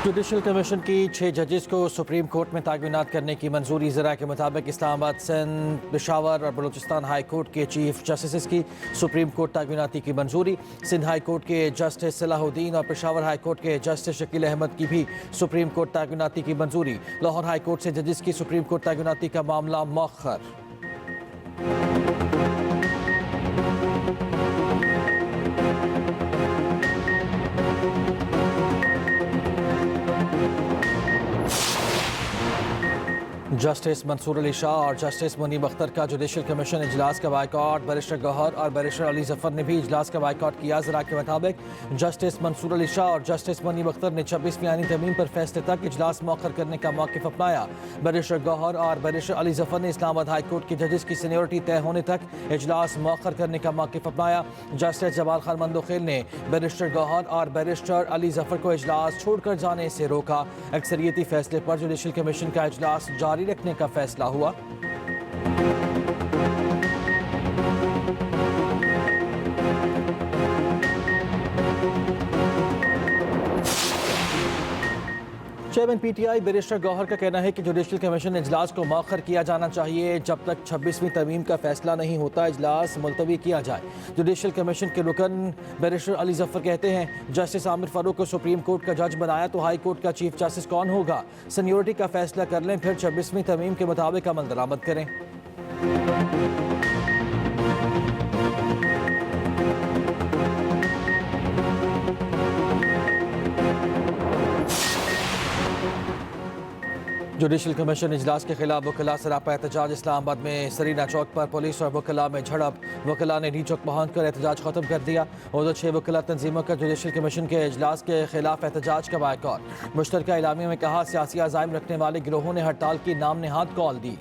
Judicial commission की 6 जजेस को सुप्रीम कोर्ट में तामीनात करने की मंजूरी। ज़रा के मुताबिक इस्लामाबाद, सिंध, पेशावर और बलूचिस्तान हाई कोर्ट के चीफ जस्टिस की सुप्रीम कोर्ट तामीनाती की मंजूरी। सिंध हाई कोर्ट के जस्टिस सलाहुद्दीन और पेशावर हाई कोर्ट के जस्टिस शकील अहमद की भी सुप्रीम कोर्ट तामीनाती की मंजूरी। लाहौर हाई कोर्ट से जजेस की सुप्रीम कोर्ट तामीनाती का मामला मौखर। जस्टिस मंसूर अली शाह और जस्टिस मुनीब अख्तर का जुडिशल कमीशन इजलास का बायकॉट। बैरिस्टर गौहर और बैरिस्टर अली जफर ने भी इजलास का बायकॉट किया। ज़रा के मुताबिक जस्टिस मंसूर अली शाह और जस्टिस मुनीब अख्तर ने 26वीं आईनी तरमीम पर फैसले तक इजलास मौखर करने का मौक़िफ़ अपनाया। बैरिस्टर गौहर और बैरिस्टर अली जफर ने इस्लामाबाद हाई कोर्ट के जजेस की सीनियरिटी तय होने तक इजलास मौखर करने का मौक़िफ़ अपनाया। जस्टिस जमाल खान मंदोखेल ने बैरिस्टर गौहर और बैरिस्टर अली जफर को इजलास छोड़कर जाने से रोका। अक्सरियती फैसले पर जुडिशल कमीशन का इजलास जारी रखने का फैसला हुआ। चेयरमैन पीटीआई बैरिस्टर गौहर का कहना है कि जुडिशल कमीशन इजलास को मौखर किया जाना चाहिए। जब तक 26वीं तरमीम का फैसला नहीं होता इजलास मुलतवी किया जाए। जुडिशल कमीशन के रुकन बैरिस्टर अली जफर कहते हैं जस्टिस आमिर फारूक को सुप्रीम कोर्ट का जज बनाया तो हाई कोर्ट का चीफ जस्टिस कौन होगा? सीनियरिटी का फैसला कर लें, फिर 26वीं तरमीम के मुताबिक अमल दरामद करें। जुडिशल कमीशन इजलास के खिलाफ वकला सरापा एहतजाज। इस्लामाबाद में सरीना चौक पर पुलिस और वकला में झड़प। वकला ने डी चौक पहुंच कर एहतजाज खत्म कर दिया। उधर 6 वकला तंजीमों का जुडिशल कमीशन के इजलास के खिलाफ एहतजाज का बायकॉट। मुश्तरका इलामी में कहा सियासी अज़ाइम रखने वाले गिरोहों ने हड़ताल की नाम नहाद कॉल दी।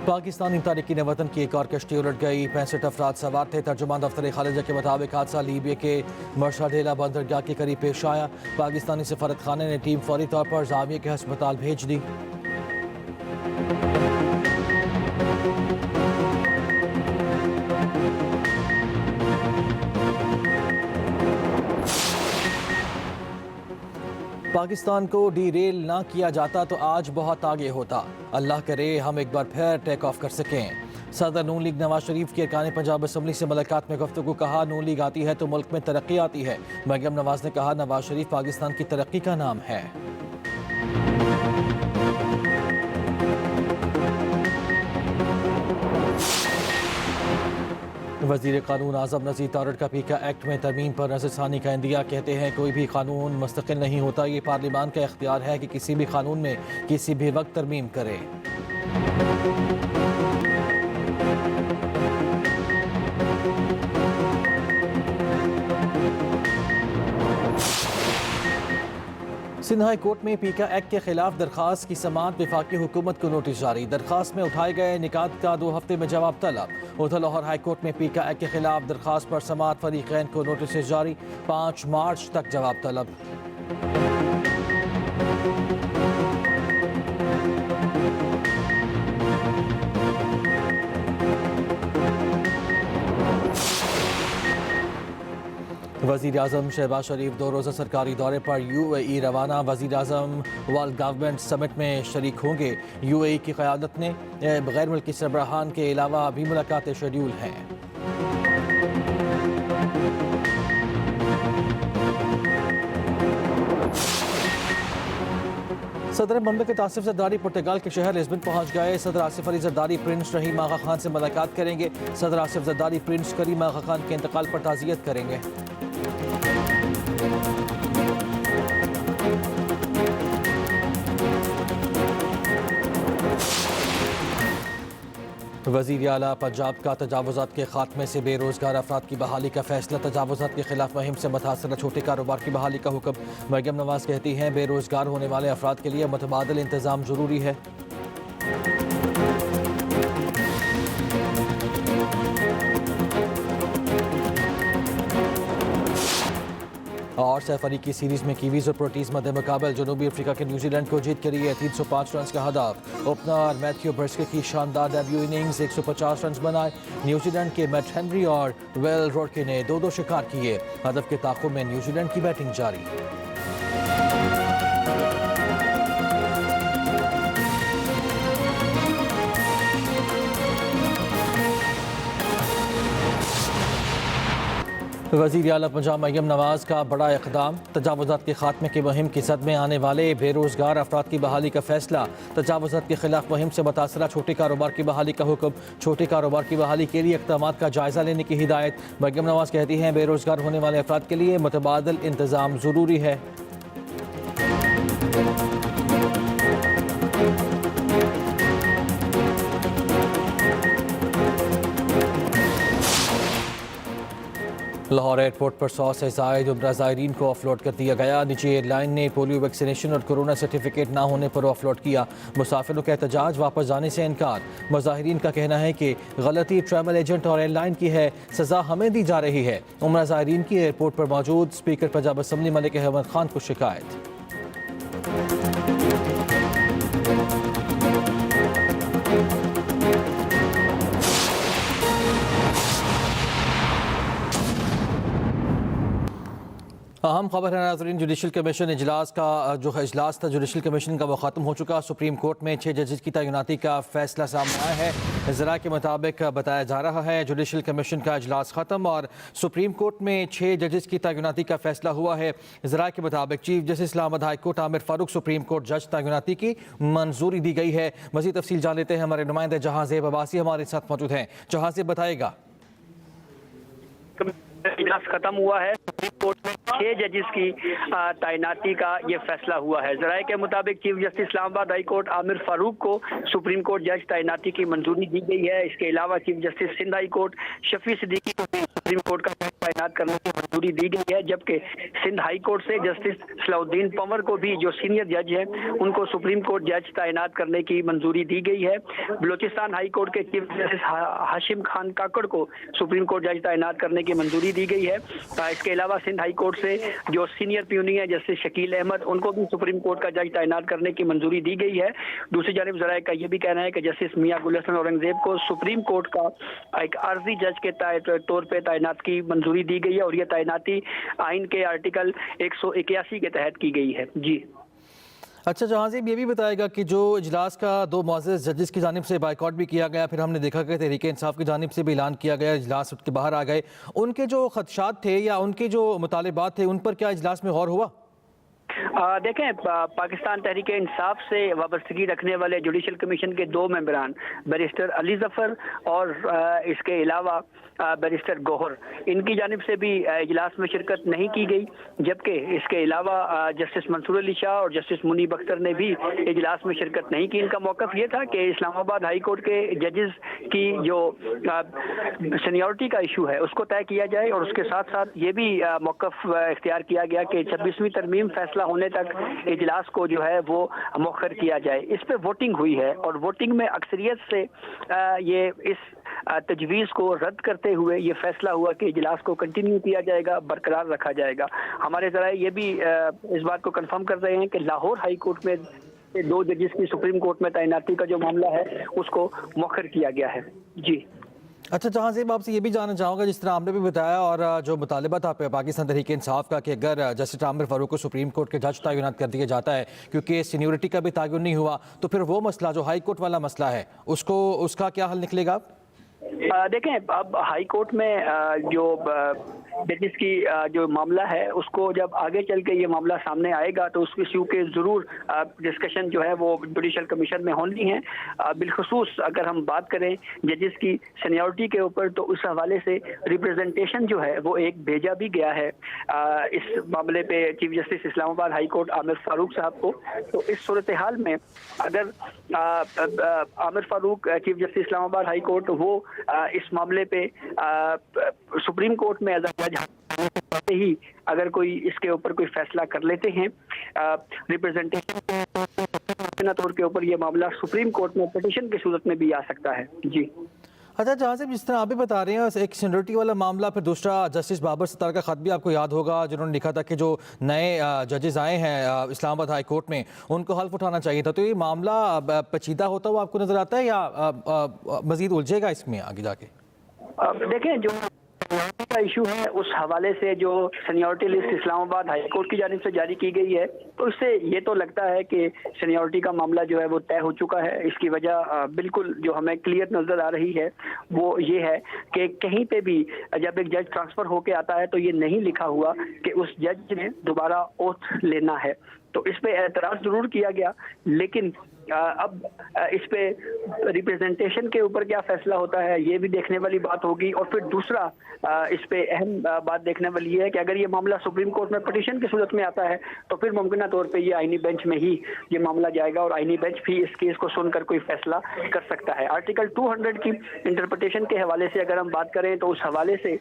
पाकिस्तानी तारिकीन वतन की एक और कश्ती उलट गई। 65 अफराद सवार थे। तर्जुमान दफ्तर खालिजा के मुताबिक हादसा लीबिया के मर्साडेला बंदरगाह के करीब पेश आया। पाकिस्तानी सफारत खाने ने टीम फौरी तौर पर जाविया के अस्पताल भेज दी। पाकिस्तान को डीरेल ना किया जाता तो आज बहुत आगे होता। अल्लाह करे हम एक बार फिर टेक ऑफ कर सकें। सदर नून लीग नवाज शरीफ की अरकान पंजाब असम्बली से मुलाकात में गुफ्तगू। कहा नून लीग आती है तो मुल्क में तरक्की आती है। मरियम नवाज ने कहा नवाज शरीफ पाकिस्तान की तरक्की का नाम है। वज़ीर कानून आज़म नज़ीर तारड़ का पीका एक्ट में तरमीम पर नज़रसानी का इंदिया। कहते हैं कोई भी कानून मुस्तकिल नहीं होता, ये पार्लियामान का इख्तियार है कि किसी भी कानून में किसी भी वक्त तरमीम करे। सिंध हाई कोर्ट में पीका एक्ट के खिलाफ दरखास्त की समाअत। वफाकी हुकूमत को नोटिस जारी। दरखास्त में उठाए गए निकात का 2 हफ्ते में जवाब तलब। उधर लाहौर हाई कोर्ट में पीका एक्ट के खिलाफ दरखास्त पर समाअत। फरीकैन को नोटिस जारी। 5 मार्च तक जवाब तलब। वज़ीर आज़म शहबाज शरीफ 2 रोज़ा सरकारी दौरे पर UAE रवाना। वज़ीर आज़म वर्ल्ड गवर्नमेंट समिट में शरीक होंगे। UAE की क़यादत ने गैर मुल्की सरबराहान के अलावा भी मुलाकातें शेड्यूल हैं। सदर ममलकत आसिफ जरदारी पुर्तगाल के शहर लिस्बन पहुंच गए। सदर आसिफ अली जरदारी प्रिंस रहीम आगा खान से मुलाकात करेंगे। सदर आसिफ जरदारी प्रिंस करीम आगा खान के इंतकाल पर ताज़ियत करेंगे। वज़ीर आला पंजाब का तजावुज़ात के खात्मे से बेरोज़गार अफराद की बहाली का फैसला। तजावुज़ात के खिलाफ मुहिम से मुतासर छोटे कारोबार की बहाली का हुक्म। मरियम नवाज कहती हैं बेरोज़गार होने वाले अफराद के लिए मुतबादिल इंतज़ाम ज़रूरी है। लाहौर से फरीकी सीरीज में कीवीज और प्रोटीज मध्य मुकाबल जनूबी अफ्रीका के न्यूजीलैंड को जीत के लिए 305 रन का हदफ। ओपनर मैथ्यू ब्रिस्के की शानदार डेब्यू इनिंग्स 150 रन बनाए। न्यूजीलैंड के मैट हेनरी और वेल रोडके ने 2-2 शिकार किए। हदफ के ताक़ुब में न्यूजीलैंड की बैटिंग जारी। वज़ीर आला पंजाब मरियम नवाज़ का बड़ा इक़दाम। तजावुज़ात के खात्मे की मुहिम की जद में आने वाले बेरोज़गार अफराद की बहाली का फैसला। तजावुज़ात के खिलाफ मुहिम से मुतासरा छोटे कारोबार की बहाली का हुक्म। छोटे कारोबार की बहाली के लिए इक़दामात का जायज़ा लेने की हिदायत। मरियम नवाज़ कहती हैं बेरोज़गार होने वाले अफराद के लिए मुतबादिल इंतज़ाम ज़रूरी है। लाहौर एयरपोर्ट पर 100 से ज़ायद उम्रा ज़ायरीन को ऑफलोड कर दिया गया। निजी एयरलाइन ने पोलियो वैक्सीनेशन और कोरोना सर्टिफिकेट ना होने पर ऑफलोड किया। मुसाफिरों का एहतजाज, वापस जाने से इनकार। मुजाहिरीन का कहना है कि गलती ट्रैवल एजेंट और एयरलाइन की है, सज़ा हमें दी जा रही है। उम्रा ज़ायरीन की एयरपोर्ट पर मौजूद स्पीकर पंजाब असम्बली मलिक अहमद खान को शिकायत। अहम खबर है नाज़रीन, जुडिशल कमीशन इजलास का जो इजलास था जुडिशल कमीशन का वो ख़त्म हो चुका। सुप्रीम कोर्ट में 6 जजेस की तैनाती का फैसला सामने आया है। ज़रा के मुताबिक बताया जा रहा है जुडिशल कमीशन का इजलास ख़त्म और सुप्रीम कोर्ट में 6 जजेस की तैनाती का फैसला हुआ है। ज़रा के मुताबिक chief justice Islamabad high court Aamir Farooq supreme court जज तैनाती की मंजूरी दी गई है। मज़ीद तफसील जान लेते हैं, हमारे नुमाइंदे जहांज़ेब अब्बासी हमारे साथ मौजूद हैं। जहांज़ेब बताएगा। इजलास खत्म हुआ है। सुप्रीम कोर्ट में 6 जजेस की तैनाती का ये फैसला हुआ है। जराये के मुताबिक chief justice Islamabad high court Aamir Farooq को सुप्रीम कोर्ट जज तैनाती की मंजूरी दी गई है। इसके अलावा chief justice Sindh high court Shafi Siddiqui को भी सुप्रीम कोर्ट का जज तैनात करने की मंजूरी दी गई है। जबकि सिंध हाई कोर्ट से जस्टिस सलाउद्दीन पंवर को भी, जो सीनियर जज है, उनको सुप्रीम कोर्ट जज तैनात करने की मंजूरी दी गई है। बलोचिस्तान हाई कोर्ट के चीफ जस्टिस हाशिम खान काकड़ को सुप्रीम कोर्ट जज तैनात करने की मंजूरी दी गई है। इसके अलावा सिंध हाई कोर्ट से जो सीनियर प्यूनी है जस्टिस शकील अहमद, उनको भी सुप्रीम कोर्ट का जज तैनात करने की मंजूरी दी गई है। दूसरी जानिब ज़राए का यह भी कहना है कि जस्टिस मियां गुल हसन औरंगजेब को सुप्रीम कोर्ट का एक आर्जी जज के तौर पर तैनात की मंजूरी दी गई है और यह तैनाती आइन के आर्टिकल 181 के तहत की गई है। जी अच्छा जहांज़ेब, ये भी बताएगा कि जो इजलास का 2 मुअज़्ज़ज़ जजेस की जानिब से बाइकआउट भी किया गया, फिर हमने देखा कि तहरीक इंसाफ की जानिब से भी ऐलान किया गया, इजलास के बाहर आ गए, उनके जो खदशात थे या उनके जो मुतालिबात थे उन पर क्या इजलास में गौर हुआ? देखें, पाकिस्तान तहरीक इंसाफ से वाबस्तगी रखने वाले जुडिशल कमीशन के 2 मेंबरान बैरिस्टर अली जफर और इसके अलावा बैरिस्टर गौहर, इनकी जानिब से भी इजलास में शिरकत नहीं की गई। जबकि इसके अलावा जस्टिस मंसूर अली शाह और जस्टिस मुनीब अख्तर ने भी इजलास में शिरकत नहीं की। इनका मौक़िफ़ ये था कि इस्लामाबाद हाई कोर्ट के जजेस की जो सीनियरिटी का इशू है उसको तय किया जाए और उसके साथ साथ ये भी मौक़िफ़ इख्तियार किया गया कि 26वीं तरमीम फैसला होने तक इजलास को जो है वो मौखर किया जाए। इस पे वोटिंग हुई है और वोटिंग में अक्सरियत से ये इस तजवीज़ को रद्द करते हुए ये फैसला हुआ कि इजलास को कंटिन्यू किया जाएगा, बरकरार रखा जाएगा। हमारे ज़राए ये भी इस बात को कंफर्म कर रहे हैं कि लाहौर हाई कोर्ट में 2 जजेस की सुप्रीम कोर्ट में तैनाती का जो मामला है उसको मौखर किया गया है। जी अच्छा जहांज़ेब, आपसे ये भी जानना चाहूँगा, जिस तरह आपने भी बताया और जो मुतालिबा था पाकिस्तान तहरीक इंसाफ का कि अगर जस्टिस आमिर फारूक को सुप्रीम कोर्ट के जज तैनात कर दिया जाता है क्योंकि सीनियरिटी का भी तयन नहीं हुआ, तो फिर वो मसला जो हाई कोर्ट वाला मसला है उसका क्या हल निकलेगा? देखें, अब हाई कोर्ट में जो जजिस की जो मामला है उसको जब आगे चल के ये मामला सामने आएगा तो उस इशू के ज़रूर डिस्कशन जो है वो जुडिशल कमीशन में होनी है। बिलखसूस अगर हम बात करें जजिस की सीनियरिटी के ऊपर तो उस हवाले से रिप्रेजेंटेशन जो है वो एक भेजा भी गया है इस मामले पे chief justice Islamabad high court Aamir Farooq साहब को। तो इस सूरत हाल में अगर Aamir Farooq chief justice Islamabad high court वो इस मामले पे सुप्रीम कोर्ट में एज अ जज पहले ही अगर कोई इसके ऊपर कोई फैसला कर लेते हैं रिप्रेजेंटेशन तौर के ऊपर ये मामला सुप्रीम कोर्ट में पिटीशन की सूरत में भी आ सकता है। जी अच्छा, जहाँ से जिस तरह आप भी बता रहे हैं, एक सीनियरिटी वाला मामला, फिर दूसरा जस्टिस बाबर सत्तार का ख़त भी आपको याद होगा जिन्होंने लिखा था कि जो नए जजेस आए हैं इस्लामाबाद हाई कोर्ट में उनको हल्फ उठाना चाहिए था। तो ये मामला पेचीदा होता हुआ आपको नज़र आता है या मज़ीद उलझेगा इसमें आगे जाके? देखें, जो का इशू है उस हवाले से जो seniority list Islamabad high court की जानिब से जारी की गई है, तो इससे ये तो लगता है कि सीनियरिटी का मामला जो है वो तय हो चुका है। इसकी वजह बिल्कुल जो हमें क्लियर नजर आ रही है वो ये है कि कहीं पे भी जब एक जज ट्रांसफर होके आता है तो ये नहीं लिखा हुआ कि उस जज ने दोबारा ओथ लेना है। तो इस पे एतराज जरूर किया गया, लेकिन अब इस पे रिप्रेजेंटेशन के ऊपर क्या फैसला होता है ये भी देखने वाली बात होगी। और फिर दूसरा इस पे अहम बात देखने वाली है कि अगर ये मामला सुप्रीम कोर्ट में पिटीशन की सूरत में आता है तो फिर मुमकिन तौर पे ये आईनी बेंच में ही ये मामला जाएगा और आईनी बेंच भी इस केस को सुनकर कोई फैसला कर सकता है। आर्टिकल 200 की इंटरप्रिटेशन के हवाले से अगर हम बात करें तो उस हवाले से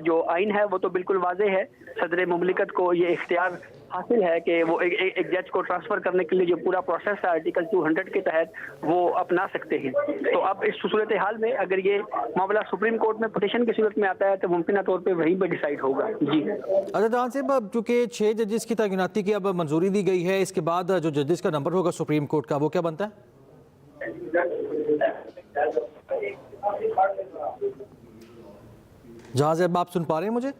जो आइन है वो तो बिल्कुल वाज़ेह है। सदर मुमलिकत को ये इख्तियार हासिल है कि वो एक जज को ट्रांसफर करने के लिए जो पूरा प्रोसेस है आर्टिकल 200 के तहत वो अपना सकते हैं। तो अब इस सूरत हाल में अगर ये मामला सुप्रीम कोर्ट में पिटीशन की सूरत में आता है तो मुमकिन तौर पे वहीं पर डिसाइड होगा। जी अच्छा जहां से अब चूंकि 6 जजेस की तैनाती की अब मंजूरी दी गई है, इसके बाद जो जजेस का नंबर होगा सुप्रीम कोर्ट का वो क्या बनता है? जहां से अब आप सुन पा रहे हैं मुझे?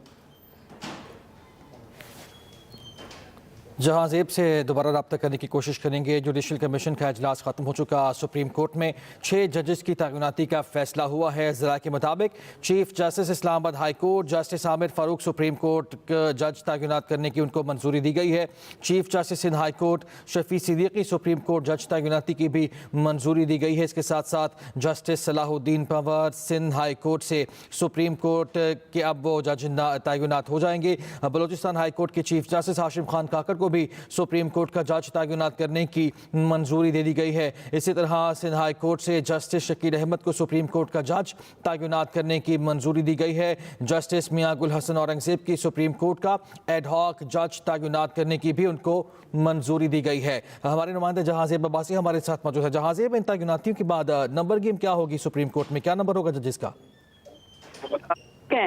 जहांजेब से दोबारा रब्ता करने की कोशिश करेंगे। जुडिशल कमीशन का इजलास ख़त्म हो चुका। सुप्रीम कोर्ट में 6 जजेस की तैनाती का फैसला हुआ है। ज़रा के मुताबिक chief justice Islamabad high court justice Aamir Farooq supreme court जज तैनात करने की उनको मंजूरी दी गई है। Chief justice Sindh high court Shafi Siddiqui supreme court जज तैनाती की भी मंजूरी दी गई है। इसके साथ साथ justice Salahuddin Panwar Sindh high court से सुप्रीम कोर्ट के अब वो जज तैनात हो जाएंगे। बलोचिस्तान हाई कोर्ट के चीफ जस्टिस हाशिम खान काकर को भी सुप्रीम कोर्ट का जज तैनात करने की मंजूरी दे दी गई है। इसी तरह सिंध हाई कोर्ट से जस्टिस शकील अहमद को सुप्रीम कोर्ट का जज तैनात करने की मंजूरी दी गई है। जस्टिस मियां गुल हसन औरंगजेब की सुप्रीम कोर्ट का एडहॉक जज तैनात करने की भी उनको मंजूरी दी गई है। हमारे नुमाइंदे जहांजेब अब्बासी हमारे साथ मौजूद है। जहांजेब, इन तैनातियों के बाद नंबर गेम क्या होगी सुप्रीम कोर्ट में? क्या नंबर होगा जजेस का?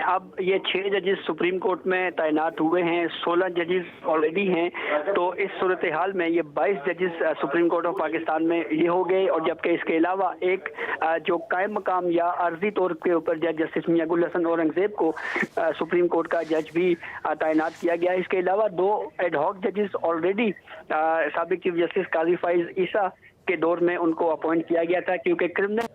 अब ये 6 जजेस सुप्रीम कोर्ट में तैनात हुए हैं, 16 जजेस ऑलरेडी हैं। तो इस सूरत हाल में ये 22 जजेस सुप्रीम कोर्ट ऑफ पाकिस्तान में ये हो गए। और जबकि इसके अलावा एक जो कायम मकाम या अर्जी तौर के ऊपर जज जस्टिस मियां गुल हसन औरंगजेब को सुप्रीम कोर्ट का जज भी तैनात किया गया। इसके अलावा 2 एडहॉक जजेस ऑलरेडी साबिक चीफ जस्टिस काजी फाइज ईसा के दौर में उनको अपॉइंट किया गया था, क्योंकि क्रिमिनल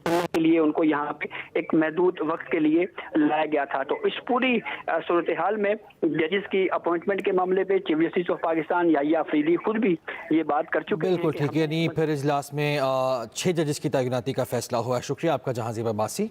के लिए उनको यहाँ पे एक महदूद वक्त के लिए लाया गया था। तो इस पूरी सूरत हाल में जजेस की अपॉइंटमेंट के मामले पे chief justice of Pakistan Yahya Afridi खुद भी ये बात कर चुके हैं। बिल्कुल ठीक है। नहीं, फिर इजलास में 6 जजेस की तैनाती का फैसला हुआ है। शुक्रिया आपका जहांजेब अब्बासी।